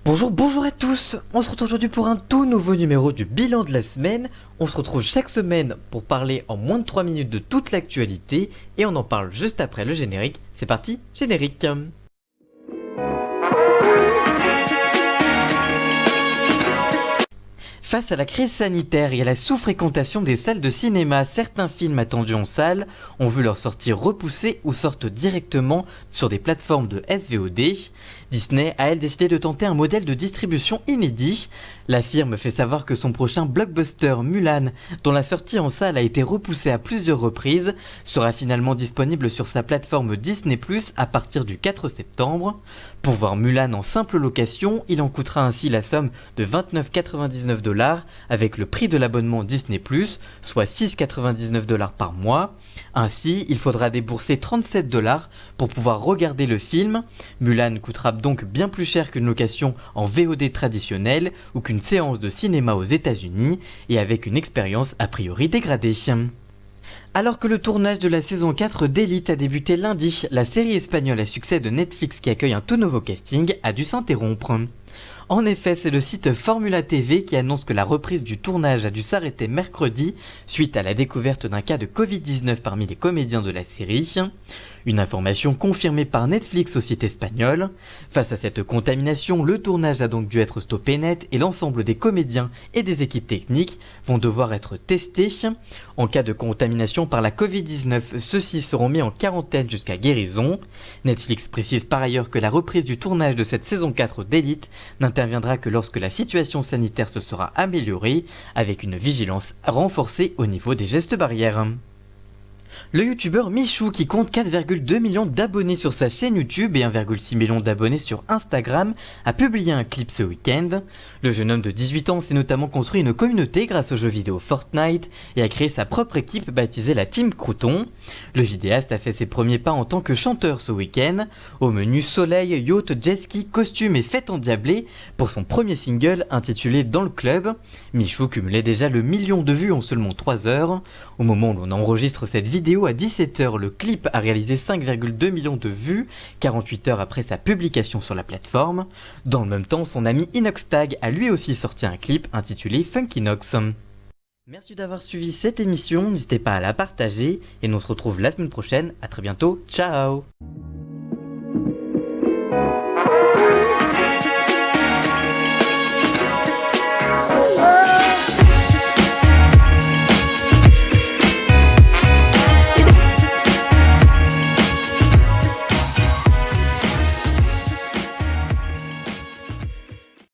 Bonjour à tous. On se retrouve aujourd'hui pour un tout nouveau numéro du bilan de la semaine. On se retrouve chaque semaine pour parler en moins de 3 minutes de toute l'actualité et on en parle juste après le générique. C'est parti, générique. Face à la crise sanitaire et à la sous-fréquentation des salles de cinéma, certains films attendus en salle ont vu leur sortie repoussée ou sortent directement sur des plateformes de SVOD. Disney a elle décidé de tenter un modèle de distribution inédit. La firme fait savoir que son prochain blockbuster Mulan, dont la sortie en salle a été repoussée à plusieurs reprises, sera finalement disponible sur sa plateforme Disney+ à partir du 4 septembre. Pour voir Mulan en simple location, il en coûtera ainsi la somme de 29,99 $ avec le prix de l'abonnement Disney+, soit 6,99 $ par mois. Ainsi, il faudra débourser 37 $ pour pouvoir regarder le film. Mulan coûtera donc bien plus cher qu'une location en VOD traditionnelle ou qu'une séance de cinéma aux États-Unis et avec une expérience a priori dégradée. Alors que le tournage de la saison 4 d'Élite a débuté lundi, la série espagnole à succès de Netflix qui accueille un tout nouveau casting a dû s'interrompre. En effet, c'est le site Formula TV qui annonce que la reprise du tournage a dû s'arrêter mercredi suite à la découverte d'un cas de Covid-19 parmi les comédiens de la série. Une information confirmée par Netflix au site espagnol. Face à cette contamination, le tournage a donc dû être stoppé net et l'ensemble des comédiens et des équipes techniques vont devoir être testés. En cas de contamination par la Covid-19, ceux-ci seront mis en quarantaine jusqu'à guérison. Netflix précise par ailleurs que la reprise du tournage de cette saison 4 d'Élite n'interviendra que lorsque la situation sanitaire se sera améliorée, avec une vigilance renforcée au niveau des gestes barrières. Le youtubeur Michou, qui compte 4,2 millions d'abonnés sur sa chaîne YouTube et 1,6 million d'abonnés sur Instagram, a publié un clip ce week-end. Le jeune homme de 18 ans s'est notamment construit une communauté grâce au jeu vidéo Fortnite et a créé sa propre équipe baptisée la Team Crouton. Le vidéaste a fait ses premiers pas en tant que chanteur ce week-end. Au menu soleil, yacht, jet ski, costume et fête endiablée pour son premier single intitulé Dans le club. Michou cumulait déjà le million de vues en seulement 3 heures. Au moment où l'on enregistre cette vidéo à 17h, le clip a réalisé 5,2 millions de vues, 48 heures après sa publication sur la plateforme. Dans le même temps, son ami Inoxtag a lui aussi sorti un clip intitulé Funky Nox. Merci d'avoir suivi cette émission, n'hésitez pas à la partager et nous se retrouve la semaine prochaine. À très bientôt, ciao.